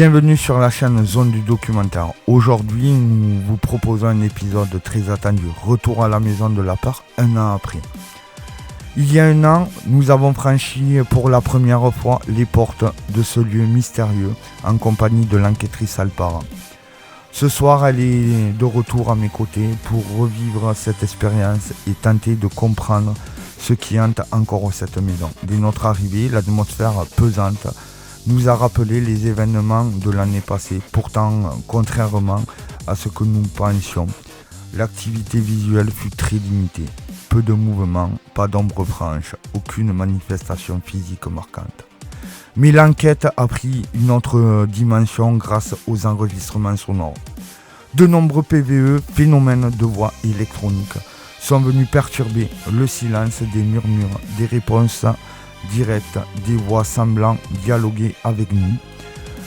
Bienvenue sur la chaîne Zone du Documentaire. Aujourd'hui, nous vous proposons un épisode très attendu, Retour à la maison de la peur, un an après. Il y a un an, nous avons franchi pour la première fois les portes de ce lieu mystérieux en compagnie de l'enquêtrice Alpara. Ce soir, elle est de retour à mes côtés pour revivre cette expérience et tenter de comprendre ce qui hante encore cette maison. Dès notre arrivée, l'atmosphère pesante nous a rappelé les événements de l'année passée. Pourtant, contrairement à ce que nous pensions, l'activité visuelle fut très limitée. Peu de mouvements, pas d'ombre franche, aucune manifestation physique marquante. Mais l'enquête a pris une autre dimension grâce aux enregistrements sonores. De nombreux PVE, phénomènes de voix électroniques, sont venus perturber le silence des murmures, des réponses directes, des voix semblant dialoguer avec nous,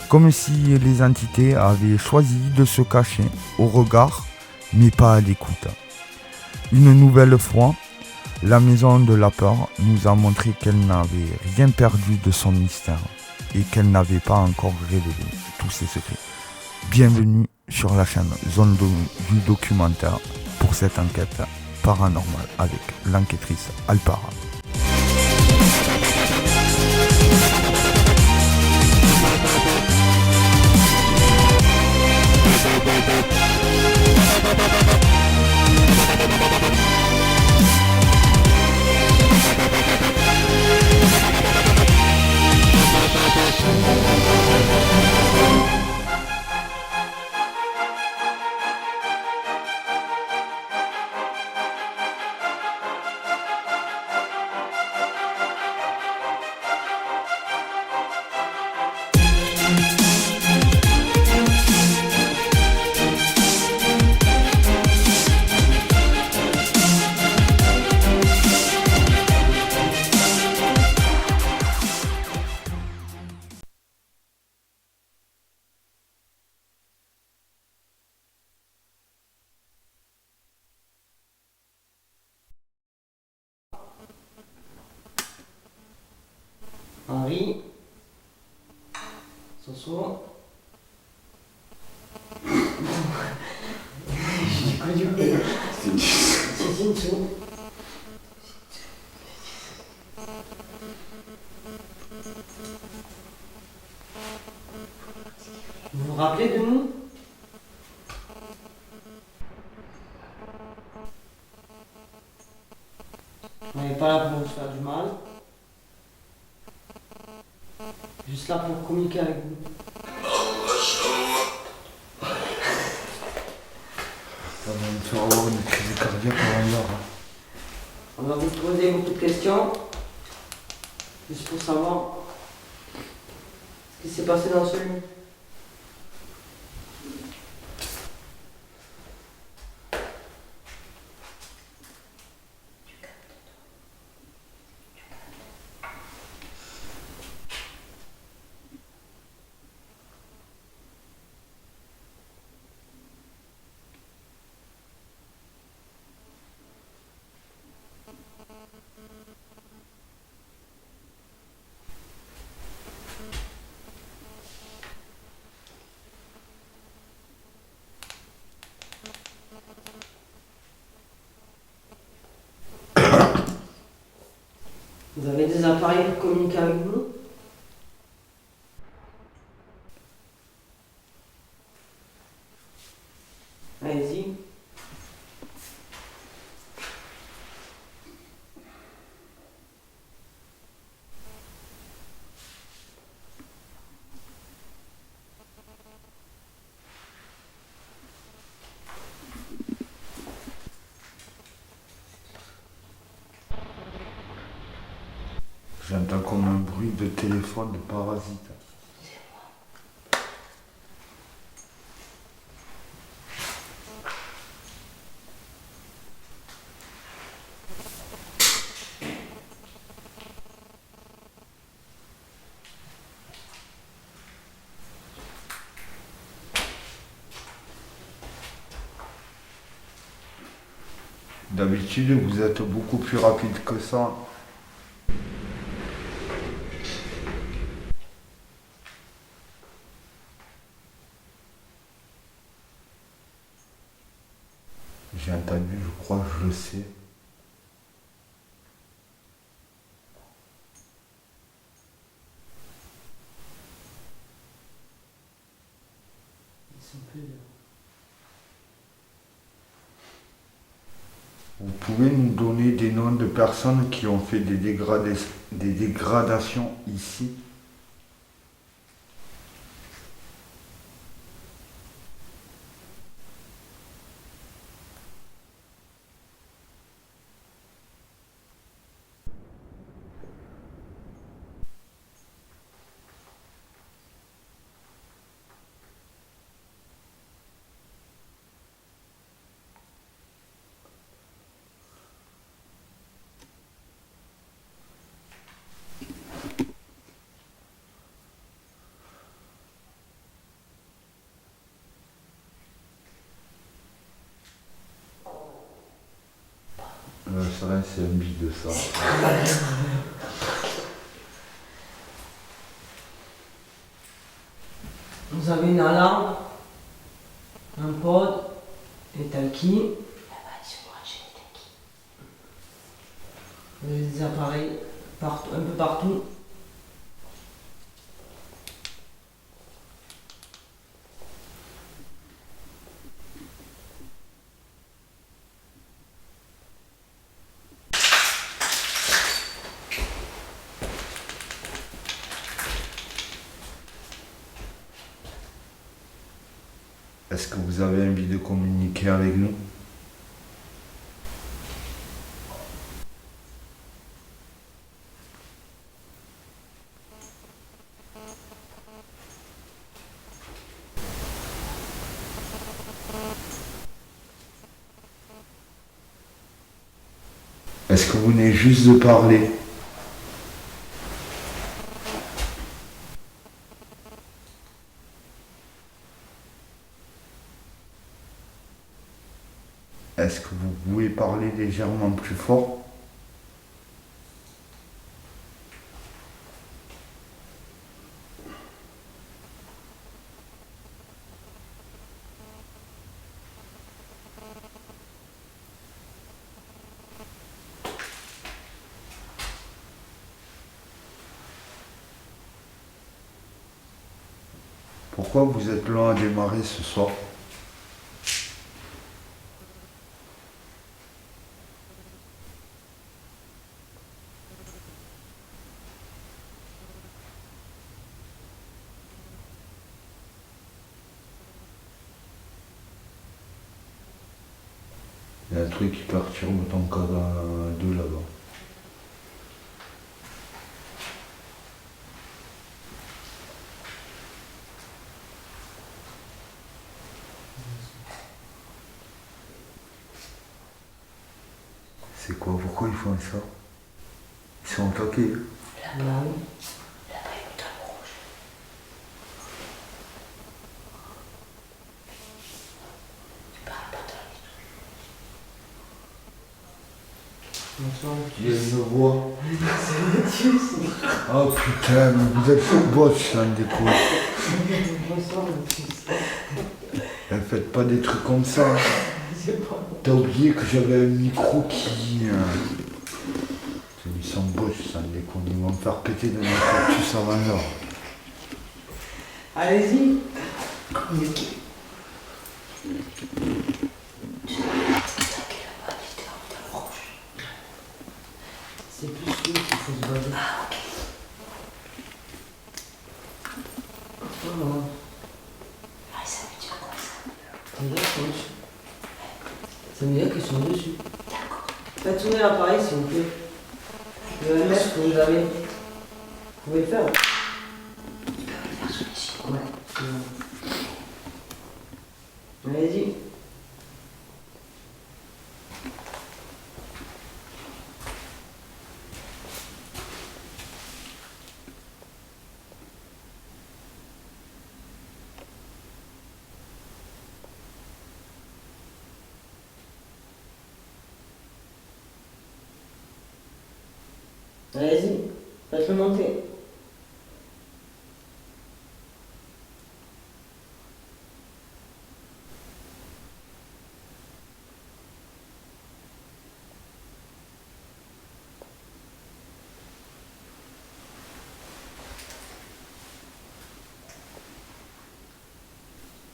comme si les entités avaient choisi de se cacher au regard, mais pas à l'écoute. Une nouvelle fois, la maison de la peur nous a montré qu'elle n'avait rien perdu de son mystère et qu'elle n'avait pas encore révélé tous ses secrets. Bienvenue sur la chaîne Zone du Documentaire pour cette enquête paranormale avec l'enquêtrice Alpara. Henri, Soso. J'ai quoi du coup? C'est Jinsu. Vous vous rappelez de nous? On n'est pas là pour nous faire du mal. Juste là pour communiquer avec vous. Ça va me faire avoir une crise cardiaque avant l'heure. On va vous poser beaucoup de questions, juste pour savoir ce qui s'est passé dans ce lieu. Vous avez des appareils pour communiquer avec vous? Allez-y. J'entends comme un bruit de téléphone de parasite. D'habitude, vous êtes beaucoup plus rapide que ça. j'ai entendu, je crois que je le sais. Ils sont plus là. Vous pouvez nous donner des noms de personnes qui ont fait des dégradations ici? Le serein, c'est un bit de ça. Vous avez une alarme, un pod, des talkies. Vous avez des appareils partout, un peu partout. Est-ce que vous avez envie de communiquer avec nous? Est-ce que vous venez juste de parler? Est-ce que vous pouvez parler légèrement plus fort? Pourquoi vous êtes lent à démarrer ce soir? Il y a un truc qui perturbe ton cas de là-bas. C'est quoi? Pourquoi ils font ça? Ils sont attaqués. Bah oui. Bonsoir. Il y a une voix. Oh putain, mais vous êtes sur boss, ça me déconne. Bonsoir, monsieur. Faites pas des trucs comme ça. T'as oublié que j'avais un micro qui... Ils sont boss, ça me déconne. Ils vont me faire péter de ma cactus avant l'heure. Allez-y. C'est plus lui qu'il faut se baser. Ah, ok. Voilà. Ah, ça veut dire quoi ça? Ça veut dire qu'ils sont dessus. Ça veut dire qu'ils sont dessus. D'accord. Faites tourner l'appareil s'il vous plaît. Le MS que vous avez. Vous pouvez le faire. Tu peux le faire sous les yeux. Ouais. Allez-y. Allez-y, faites-le monter.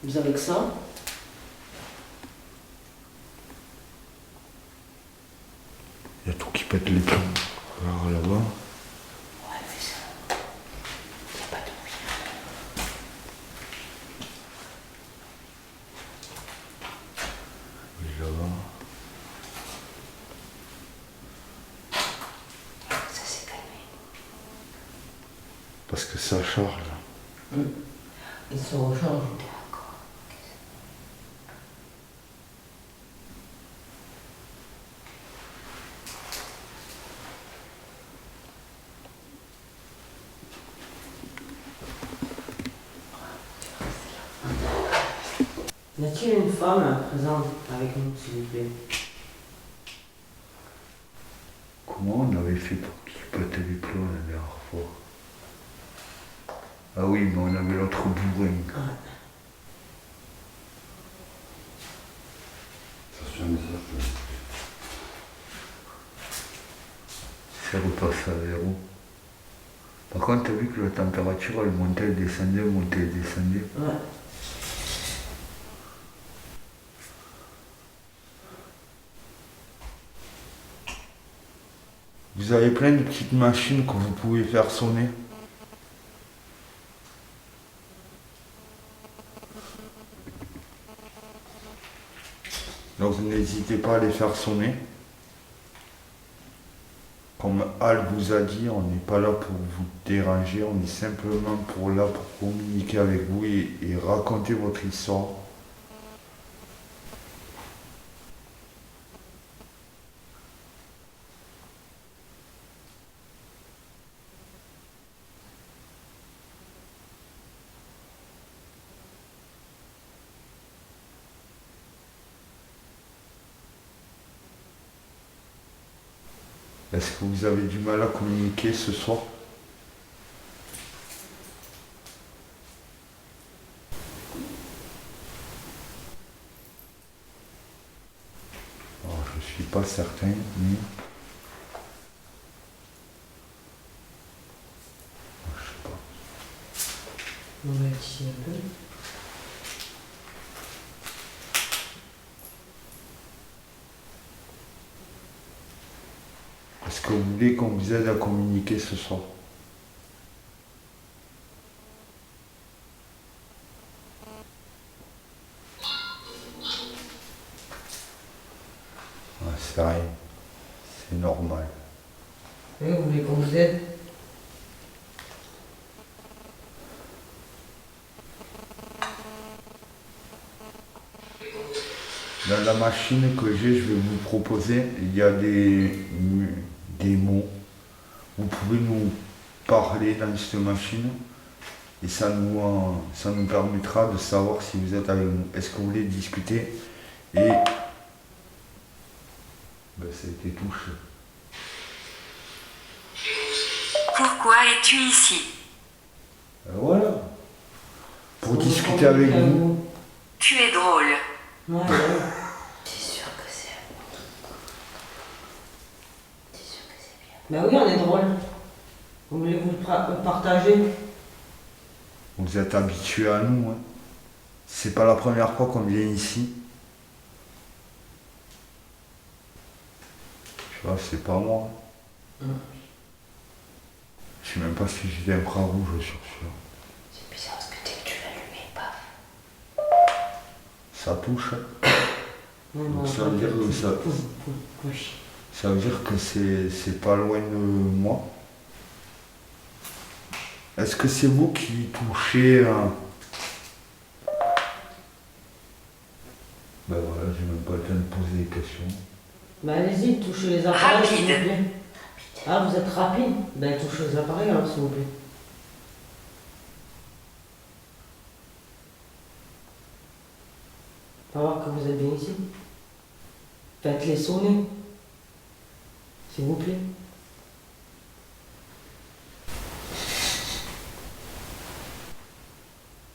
Vous avez que ça? Il y a tout qui pète les plombs. Alors là-bas. Ouais, mais ça. Il n'y a pas de bruit. Oui, là-bas. Ça s'est calmé. Parce que ça charge. Ils se rechargent. D'accord. Y a-t-il une femme présente avec nous, s'il vous plaît? Comment on avait fait pour qu'il pète les plombs la dernière fois? Ah oui, mais on avait l'autre bourrin. C'est repassé à zéro. Par contre, t'as vu que la température, elle montait, elle descendait, montait, elle descendait. Ouais. Vous avez plein de petites machines que vous pouvez faire sonner. Donc n'hésitez pas à les faire sonner. Comme Al vous a dit, on n'est pas là pour vous déranger, on est simplement là pour communiquer avec vous et raconter votre histoire. Est-ce que vous avez du mal à communiquer ce soir? Alors, je ne suis pas certain, mais... Je sais pas. On va ici un peu. Est-ce que vous voulez qu'on vous aide à communiquer ce soir? C'est rien. C'est normal. Oui, vous voulez qu'on vous aide? Dans la machine que j'ai, je vais vous proposer, il y a des mots. Vous pouvez nous parler dans cette machine et ça nous permettra de savoir si vous êtes avec nous. Est-ce que vous voulez discuter? Et ça a été touché. Pourquoi es-tu ici? Voilà. Pour discuter avec vous. Tu es drôle. Ouais. T'es sûr que c'est Ben oui, on est drôle. Vous voulez vous le partager? Vous êtes habitués à nous. Hein. C'est pas la première fois qu'on vient ici. Tu vois, c'est pas moi. Je sais même pas si j'ai des bras rouges sur celui-là. C'est bizarre parce que dès que tu l'allumes, paf. Ça touche. Hein. Non, ça veut dire que ça veut dire que c'est pas loin de moi. Est-ce que c'est vous qui touchez Ben voilà, j'ai même pas le temps de poser des questions. Ben allez-y, touchez les appareils, s'il vous plaît. Ah, vous êtes rapide? Ben touchez les appareils, alors, s'il vous plaît. On va voir que vous êtes bien ici. Faites-les sonner. S'il vous plaît.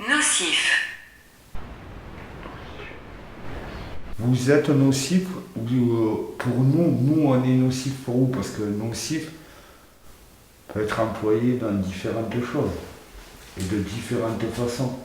Nocif. Vous êtes nocif pour nous on est nocif pour vous parce que nocif peut être employé dans différentes choses et de différentes façons.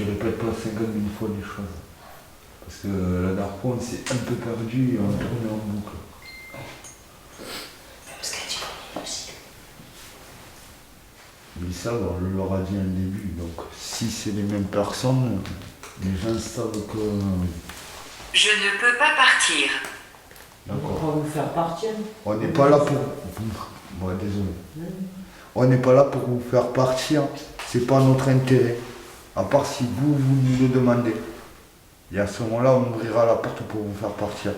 tu répètes pas 50 000 fois les choses. Parce que la dernière fois, on s'est un peu perdu et on tourne en boucle. Parce qu'elle dit qu'on est aussi. Mais ça, on le leur a dit au début. Donc, si c'est les mêmes personnes, les gens savent que. Je ne peux pas partir. On va D'accord. pas vous faire partir. On n'est pas là pour. Ouais, désolé. On n'est pas là pour vous faire partir. C'est pas notre intérêt. À part si vous nous le demandez. Et à ce moment-là, on ouvrira la porte pour vous faire partir.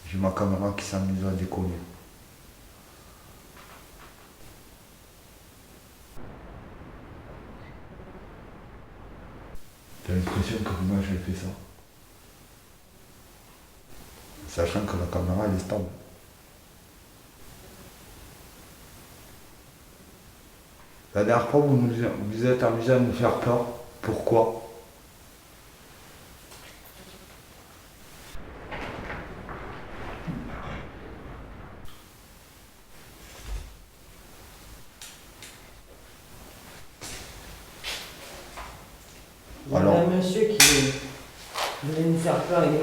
J'ai ma caméra qui s'amuse à déconner. T'as l'impression que moi j'ai fait ça. Sachant que la caméra elle est stable. La dernière fois, vous êtes amusé à nous faire peur. Pourquoi? Il y a Alors. un monsieur qui voulait nous faire peur et nous.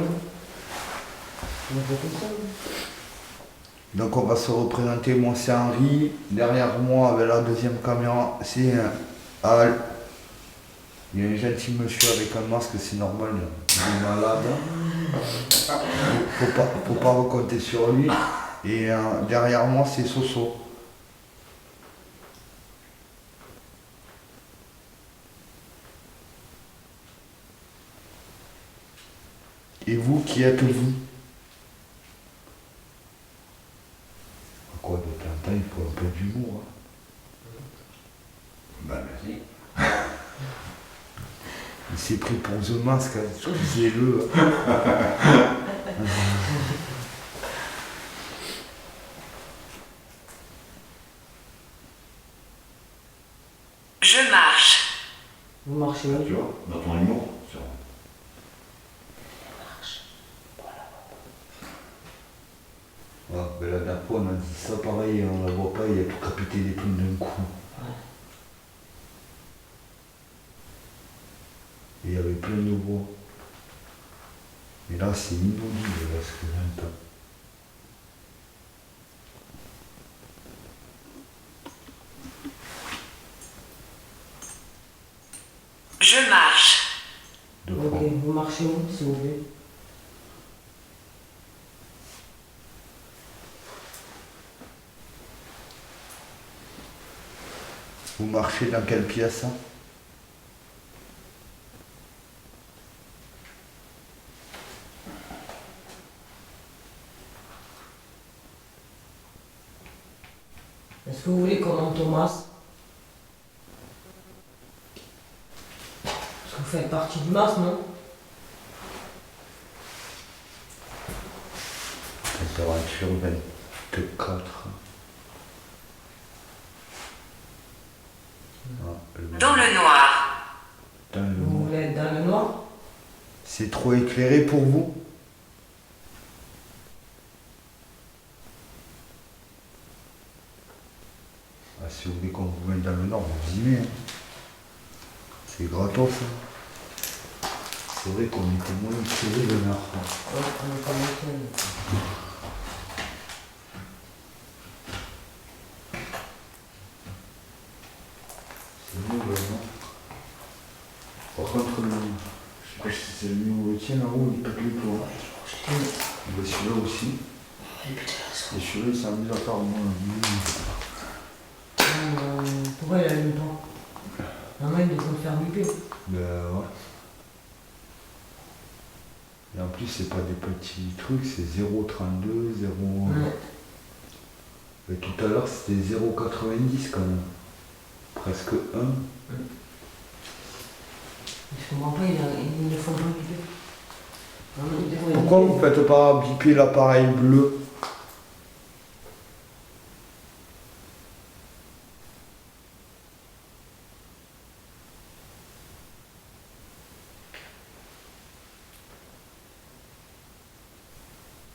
On a fait tout ça. Donc on va se représenter, moi c'est Henri, derrière moi avec la deuxième caméra c'est Al. Il y a un gentil monsieur avec un masque, c'est normal, il est malade. Faut pas recompter sur lui. Et derrière moi c'est Soso. Et vous, qui êtes-vous? Quoi, de plein temps, il faut un peu d'humour. Ben vas-y. Il s'est pris pour The Mask, hein, excusez-le. Je marche. Vous marchez où? Tu vois, dans ton humour, sur... Ouais, ben la dernière fois on a dit ça pareil, on la voit pas, il a tout capité les plumes d'un coup. Et il y avait plein de voix. Et là c'est inaudible là, ce que j'entends. Je marche. Deux Ok, fois. vous marchez où si vous voulez? Vous marchez dans quelle pièce? Hein? Est-ce que vous voulez qu'on monte au masque? Parce que vous faites partie du masque, non? Température 24. Dans le noir. Dans le Vous noir. voulez être dans le noir? C'est trop éclairé pour vous? Ah, si vous voulez qu'on vous mette dans le nord, vous y venez. Hein. C'est gratos. Hein. C'est vrai qu'on était moins éclairé le nord. Ouais, on est pas monté. C'est mieux le nord. Par contre, je sais pas si c'est le mien ou le tien là-haut, il pète les plombs. Mais celui-là aussi. Et celui-là, il s'amuse à faire moins. Pourquoi il allume pas? Maman, il doit me faire bipper. Ben ouais. Et en plus, c'est pas des petits trucs, c'est 0,32, 0. Ouais. Et tout à l'heure, c'était 0,90 quand même. Presque 1. Je comprends pas, ils ne font pas bipper. Maman, il devrait Pourquoi bipper. vous faites pas biper l'appareil bleu?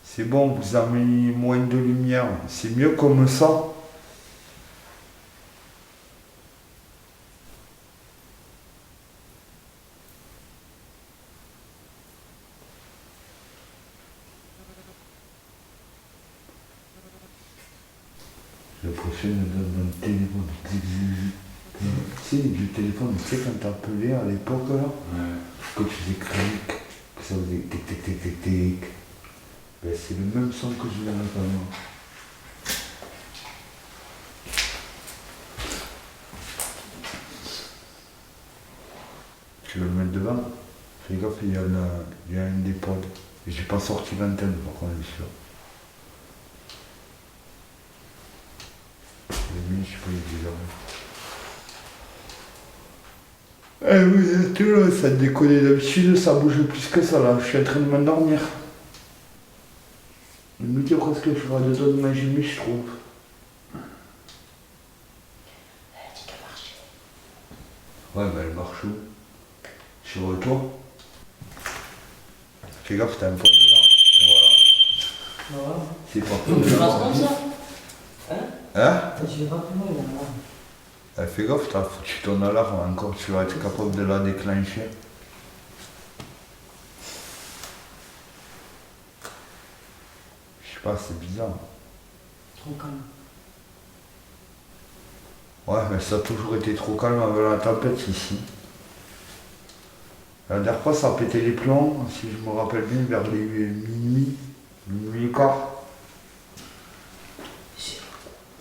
C'est bon, vous avez mis moins de lumière. C'est mieux comme ça. Le prochain me donne mon téléphone. Tu sais, du téléphone, tu sais, quand t'as appelé à l'époque, là, que tu faisais clic, que ça faisait tic tic tic tic tic. Ben, c'est le même son que je viens d'entendre. Tu veux le mettre devant? Fais gaffe, il y a un des pods. J'ai pas sorti l'antenne, par contre, je suis sûr. Les mines, je sais pas, il est déjà. Eh oui, tout là, ça déconne d'habitude, ça bouge plus que ça là. Je suis en train de m'endormir. Je me dis presque que je ferai deux autres magie, mais je trouve. Elle a dit qu'elle marchait. Ouais, mais elle marche où? Sur le toit? Fais gaffe, t'as un poil devant. Et voilà. Voilà. C'est pas Tu plus passes comme ça. Hein? Hein? Tu vas pas plus loin là. Fais gaffe, t'as foutu ton alarme encore, tu vas être capable de la déclencher. Je sais pas, c'est bizarre. Trop calme. Ouais, mais ça a toujours été trop calme avec la tempête ici. La dernière fois, ça a pété les plombs, si je me rappelle bien, vers les minuit et quart.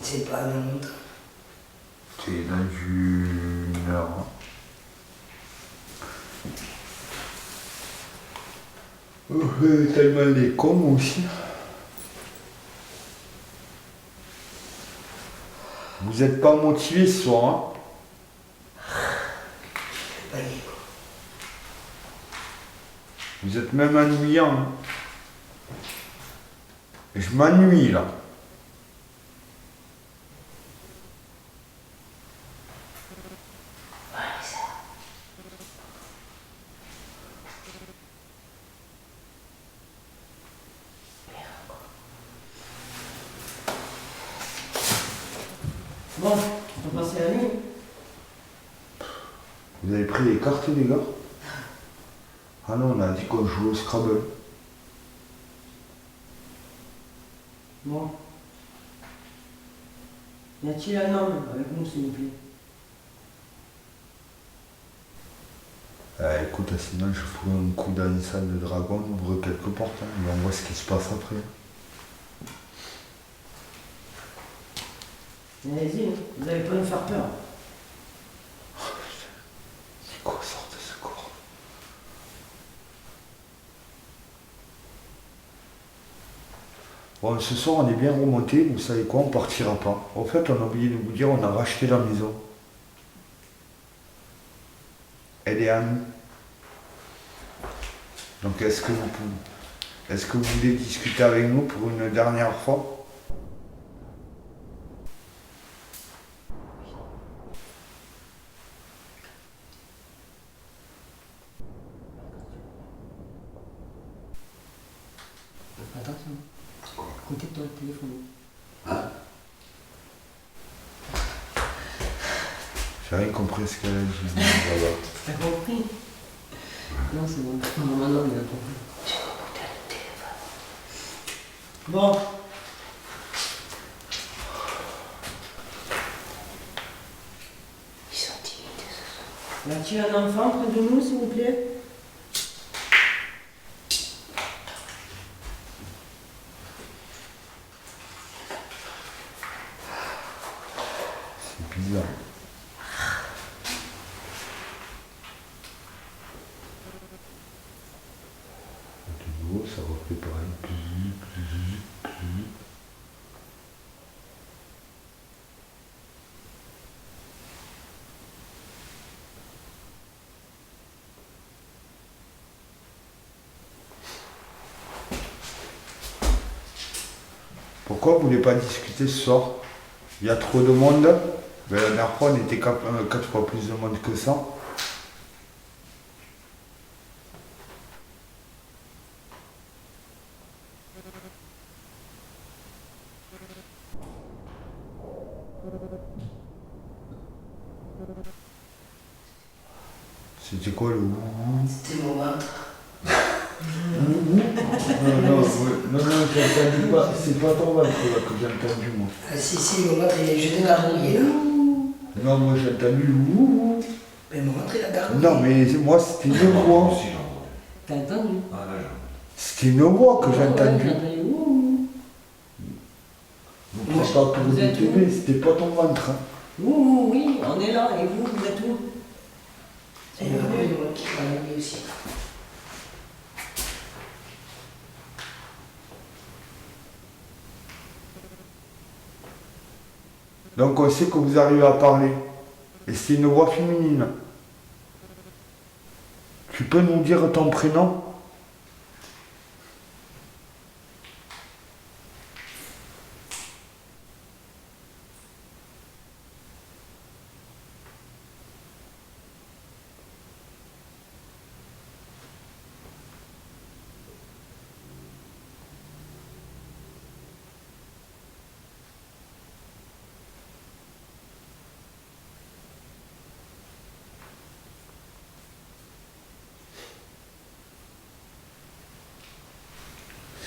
C'est pas dans longtemps. C'est dans une heure. Hein. Tellement des cons aussi. Vous êtes pas motivé ce soir, hein? Pas libre. Vous êtes même ennuyant. Hein? Je m'ennuie là. Bon, on va passer la nuit. Vous avez pris les cartes les gars? Ah non, on a dit qu'on jouait au Scrabble. Bon. Y a-t-il un homme avec nous, s'il vous plaît? Écoute, sinon je ferai un coup dans une salle de dragon, on ouvre quelques portes, hein, et on voit ce qui se passe après. Allez-y, vous allez pas nous faire peur. C'est quoi sort de ce corps? Bon, ce soir on est bien remonté, vous savez quoi, on partira pas. En fait, on a oublié de vous dire, on a racheté la maison. Elle est à nous. Donc est-ce que vous voulez discuter avec nous pour une dernière fois? Attention. Côté de ton téléphone. J'ai rien compris ce qu'elle a dit. Voilà. T'as compris? Non, c'est bon. Non, il a compris. Bon. Ils sont timides ce soir. Y a-t-il un enfant près de nous, s'il vous plaît? C'est bizarre. De nouveau, ça refait pareil. Pourquoi vous voulez pas discuter ce soir? Il y a trop de monde. Mais la dernière fois, on était 4 fois plus de monde que ça. C'était quoi le ouh? C'était mon ventre. Non, j'ai entendu pas. C'est pas ton ventre là que j'ai entendu moi. Ah si, mon ventre il est jeté gargouiller là. Non, moi j'ai entendu le ouh. Mais mon ventre il a gargouillé. Non, mais moi c'était une voix. T'as entendu? C'était une voix que j'ai Ouais, entendue. j'ai entendu ouh. Donc c'est pas que vous êtes aimé, c'était pas ton ventre. Hein. Ouh, oui, on est là, et vous êtes où? Et moi qui va aussi. Donc on sait que vous arrivez à parler. Et c'est une voix féminine. Tu peux nous dire ton prénom?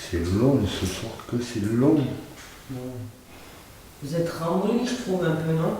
C'est long ce soir, que c'est long. Vous êtes ramolli, je trouve, un peu, non?